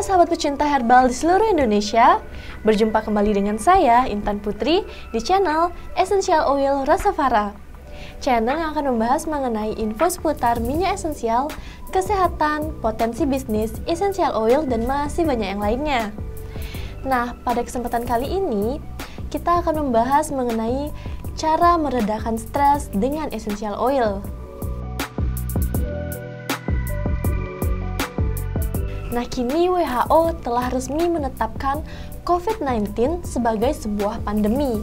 sahabat pecinta herbal di seluruh Indonesia, berjumpa kembali dengan saya, Intan Putri, di channel Essential Oil Rasafara. Channel yang akan membahas mengenai info seputar minyak esensial, kesehatan, potensi bisnis, essential oil, dan masih banyak yang lainnya. Nah, pada kesempatan kali ini, kita akan membahas mengenai cara meredakan stres dengan essential oil. Nah, kini WHO telah resmi menetapkan COVID-19 sebagai sebuah pandemi.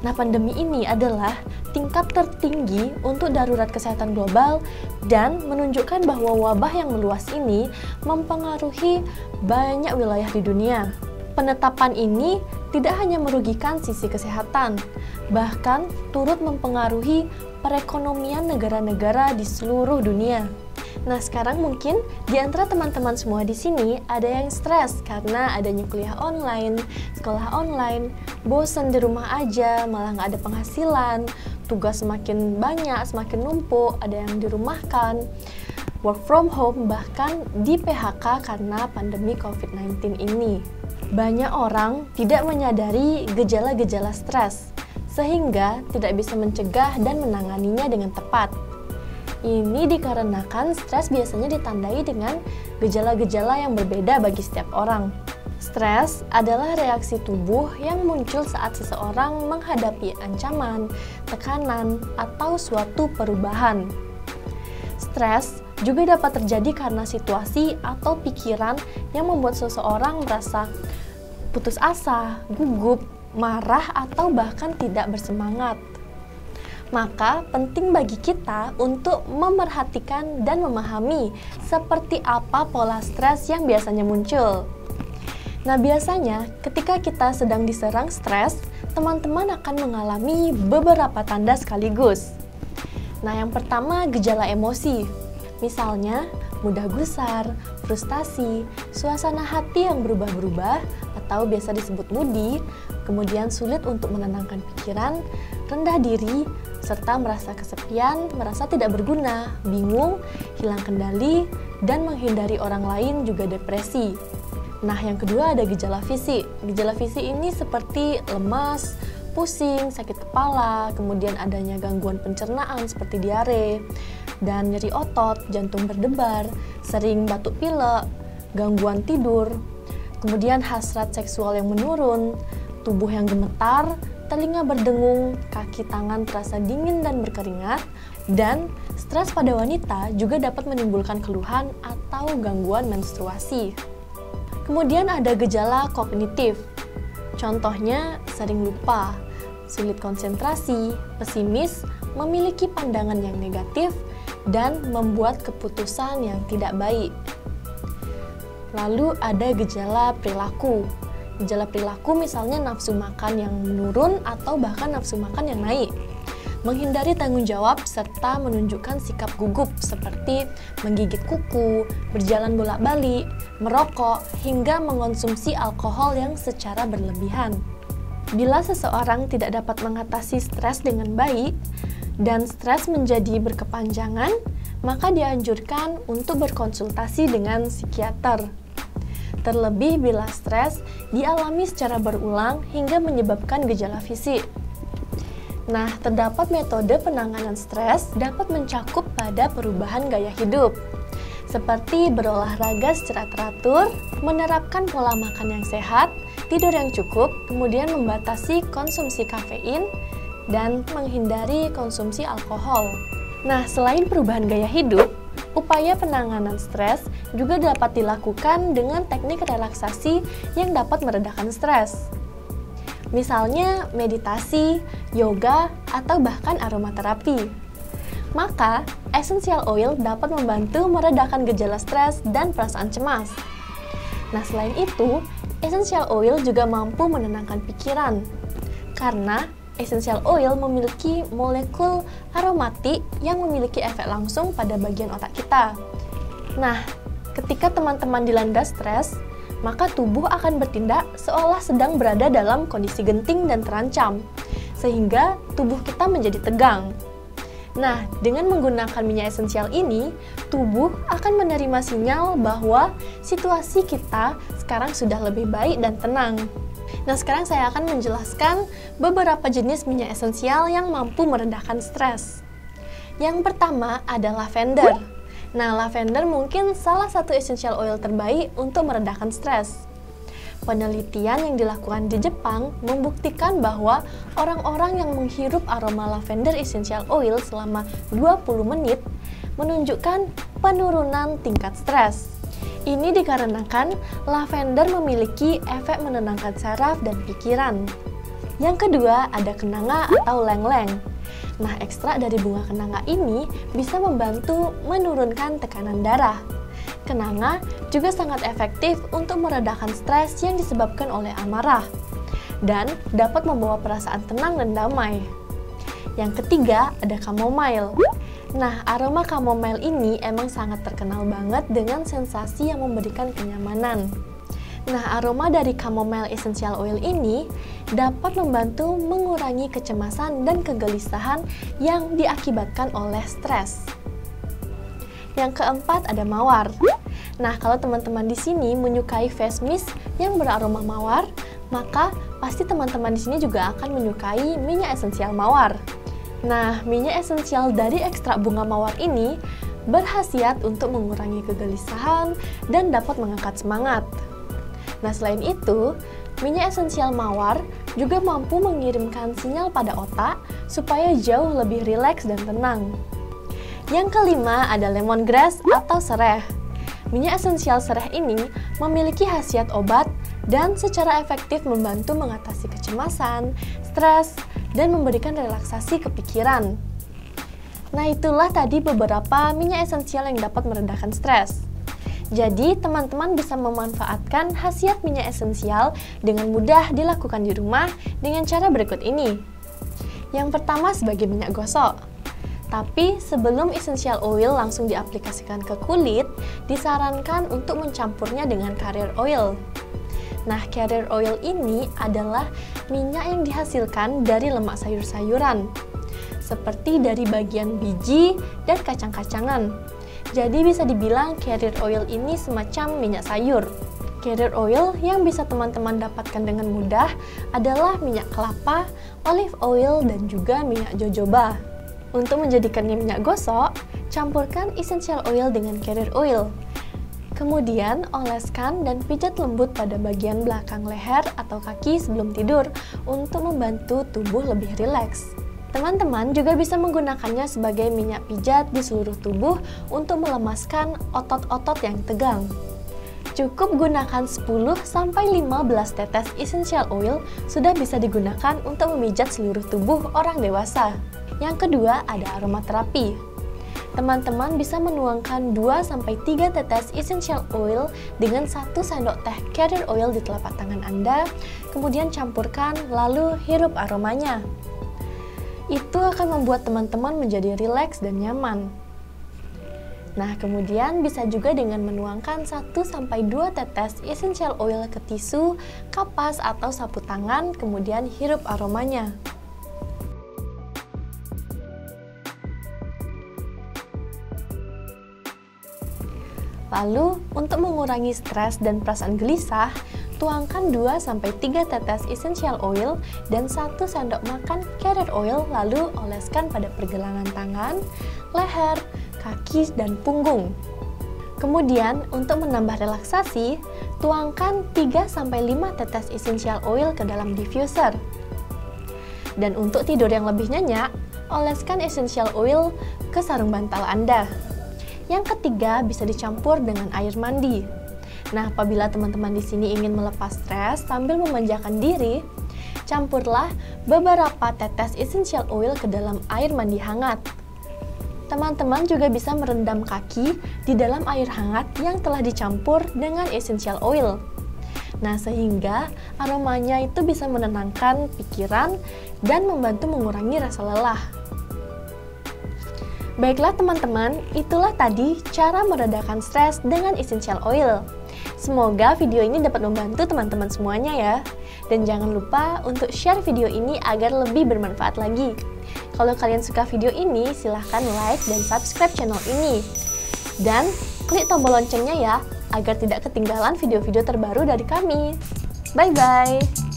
Nah, pandemi ini adalah tingkat tertinggi untuk darurat kesehatan global dan menunjukkan bahwa wabah yang meluas ini mempengaruhi banyak wilayah di dunia. Penetapan ini tidak hanya merugikan sisi kesehatan, bahkan turut mempengaruhi perekonomian negara-negara di seluruh dunia. Nah, sekarang mungkin di antara teman-teman semua di sini ada yang stres karena adanya kuliah online, sekolah online, bosan di rumah aja, malah nggak ada penghasilan, tugas semakin banyak, semakin numpuk, ada yang dirumahkan, work from home, bahkan di PHK karena pandemi COVID-19 ini. Banyak orang tidak menyadari gejala-gejala stres, sehingga tidak bisa mencegah dan menanganinya dengan tepat. Ini dikarenakan stres biasanya ditandai dengan gejala-gejala yang berbeda bagi setiap orang. Stres adalah reaksi tubuh yang muncul saat seseorang menghadapi ancaman, tekanan, atau suatu perubahan. Stres juga dapat terjadi karena situasi atau pikiran yang membuat seseorang merasa putus asa, gugup, marah, atau bahkan tidak bersemangat. Maka penting bagi kita untuk memerhatikan dan memahami seperti apa pola stres yang biasanya muncul. Nah, biasanya ketika kita sedang diserang stres, teman-teman akan mengalami beberapa tanda sekaligus. Nah, yang pertama, gejala emosi. Misalnya, mudah gusar, frustasi, suasana hati yang berubah-ubah atau biasa disebut moody, kemudian sulit untuk menenangkan pikiran, rendah diri, serta merasa kesepian, merasa tidak berguna, bingung, hilang kendali, dan menghindari orang lain, juga depresi. Nah, yang kedua ada gejala fisik. Gejala fisik ini seperti lemas, pusing, sakit kepala, kemudian adanya gangguan pencernaan seperti diare, dan nyeri otot, jantung berdebar, sering batuk pilek, gangguan tidur, kemudian hasrat seksual yang menurun, tubuh yang gemetar, telinga berdengung, kaki tangan terasa dingin dan berkeringat, dan stres pada wanita juga dapat menimbulkan keluhan atau gangguan menstruasi. Kemudian ada gejala kognitif, contohnya sering lupa, sulit konsentrasi, pesimis, memiliki pandangan yang negatif, dan membuat keputusan yang tidak baik. Lalu ada gejala perilaku. Gejala perilaku misalnya nafsu makan yang menurun atau bahkan nafsu makan yang naik. Menghindari tanggung jawab serta menunjukkan sikap gugup seperti menggigit kuku, berjalan bolak-balik, merokok, hingga mengonsumsi alkohol yang secara berlebihan. Bila seseorang tidak dapat mengatasi stres dengan baik dan stres menjadi berkepanjangan, maka dianjurkan untuk berkonsultasi dengan psikiater. Terlebih bila stres dialami secara berulang hingga menyebabkan gejala fisik. Nah, terdapat metode penanganan stres dapat mencakup pada perubahan gaya hidup, seperti berolahraga secara teratur, menerapkan pola makan yang sehat, tidur yang cukup, kemudian membatasi konsumsi kafein, dan menghindari konsumsi alkohol. Nah, selain perubahan gaya hidup, upaya penanganan stres juga dapat dilakukan dengan teknik relaksasi yang dapat meredakan stres. Misalnya meditasi, yoga, atau bahkan aromaterapi. Maka, essential oil dapat membantu meredakan gejala stres dan perasaan cemas. Nah, selain itu, essential oil juga mampu menenangkan pikiran. Karena essential oil memiliki molekul aromatik yang memiliki efek langsung pada bagian otak kita. Nah, ketika teman-teman dilanda stres, maka tubuh akan bertindak seolah sedang berada dalam kondisi genting dan terancam, sehingga tubuh kita menjadi tegang. Nah, dengan menggunakan minyak esensial ini, tubuh akan menerima sinyal bahwa situasi kita sekarang sudah lebih baik dan tenang. Nah, sekarang saya akan menjelaskan beberapa jenis minyak esensial yang mampu meredakan stres. Yang pertama ada lavender. Nah, lavender mungkin salah satu essential oil terbaik untuk meredakan stres. Penelitian yang dilakukan di Jepang membuktikan bahwa orang-orang yang menghirup aroma lavender essential oil selama 20 menit menunjukkan penurunan tingkat stres. Ini dikarenakan lavender memiliki efek menenangkan saraf dan pikiran. Yang kedua ada kenanga atau leng-leng. Nah, ekstrak dari bunga kenanga ini bisa membantu menurunkan tekanan darah. Kenanga juga sangat efektif untuk meredakan stres yang disebabkan oleh amarah dan dapat membawa perasaan tenang dan damai. Yang ketiga ada chamomile. Nah, aroma chamomile ini emang sangat terkenal banget dengan sensasi yang memberikan kenyamanan. Nah, aroma dari chamomile essential oil ini dapat membantu mengurangi kecemasan dan kegelisahan yang diakibatkan oleh stres. Yang keempat ada mawar. Nah, kalau teman-teman di sini menyukai face mist yang beraroma mawar, maka pasti teman-teman di sini juga akan menyukai minyak esensial mawar. Nah, minyak esensial dari ekstrak bunga mawar ini berkhasiat untuk mengurangi kegelisahan dan dapat mengangkat semangat. Nah, selain itu, minyak esensial mawar juga mampu mengirimkan sinyal pada otak supaya jauh lebih rileks dan tenang. Yang kelima ada lemongrass atau sereh. Minyak esensial sereh ini memiliki khasiat obat dan secara efektif membantu mengatasi kecemasan, stres, dan memberikan relaksasi ke pikiran. Nah, itulah tadi beberapa minyak esensial yang dapat meredakan stres. Jadi, teman-teman bisa memanfaatkan khasiat minyak esensial dengan mudah dilakukan di rumah dengan cara berikut ini. Yang pertama sebagai minyak gosok. Tapi sebelum essential oil langsung diaplikasikan ke kulit, disarankan untuk mencampurnya dengan carrier oil. Nah, carrier oil ini adalah minyak yang dihasilkan dari lemak sayur-sayuran, seperti dari bagian biji dan kacang-kacangan. Jadi bisa dibilang carrier oil ini semacam minyak sayur. Carrier oil yang bisa teman-teman dapatkan dengan mudah adalah minyak kelapa, olive oil, dan juga minyak jojoba. Untuk menjadikannya minyak gosok, campurkan essential oil dengan carrier oil. Kemudian, oleskan dan pijat lembut pada bagian belakang leher atau kaki sebelum tidur untuk membantu tubuh lebih rileks. Teman-teman juga bisa menggunakannya sebagai minyak pijat di seluruh tubuh untuk melemaskan otot-otot yang tegang. Cukup gunakan 10-15 tetes essential oil sudah bisa digunakan untuk memijat seluruh tubuh orang dewasa. Yang kedua ada aromaterapi. Teman-teman bisa menuangkan 2-3 tetes essential oil dengan 1 sendok teh carrier oil di telapak tangan Anda, kemudian campurkan lalu hirup aromanya. Itu akan membuat teman-teman menjadi rileks dan nyaman. Nah, kemudian bisa juga dengan menuangkan 1-2 tetes essential oil ke tisu, kapas, atau sapu tangan, kemudian hirup aromanya. Lalu, untuk mengurangi stres dan perasaan gelisah, tuangkan 2-3 tetes essential oil dan 1 sendok makan carrier oil, lalu oleskan pada pergelangan tangan, leher, kaki, dan punggung. Kemudian, untuk menambah relaksasi, tuangkan 3-5 tetes essential oil ke dalam diffuser. Dan untuk tidur yang lebih nyenyak, oleskan essential oil ke sarung bantal Anda. Yang ketiga, bisa dicampur dengan air mandi. Nah, apabila teman-teman di sini ingin melepas stres sambil memanjakan diri, campurlah beberapa tetes essential oil ke dalam air mandi hangat. Teman-teman juga bisa merendam kaki di dalam air hangat yang telah dicampur dengan essential oil. Nah, sehingga aromanya itu bisa menenangkan pikiran dan membantu mengurangi rasa lelah. Baiklah teman-teman, itulah tadi cara meredakan stres dengan essential oil. Semoga video ini dapat membantu teman-teman semuanya ya. Dan jangan lupa untuk share video ini agar lebih bermanfaat lagi. Kalau kalian suka video ini, silahkan like dan subscribe channel ini. Dan klik tombol loncengnya ya, agar tidak ketinggalan video-video terbaru dari kami. Bye-bye!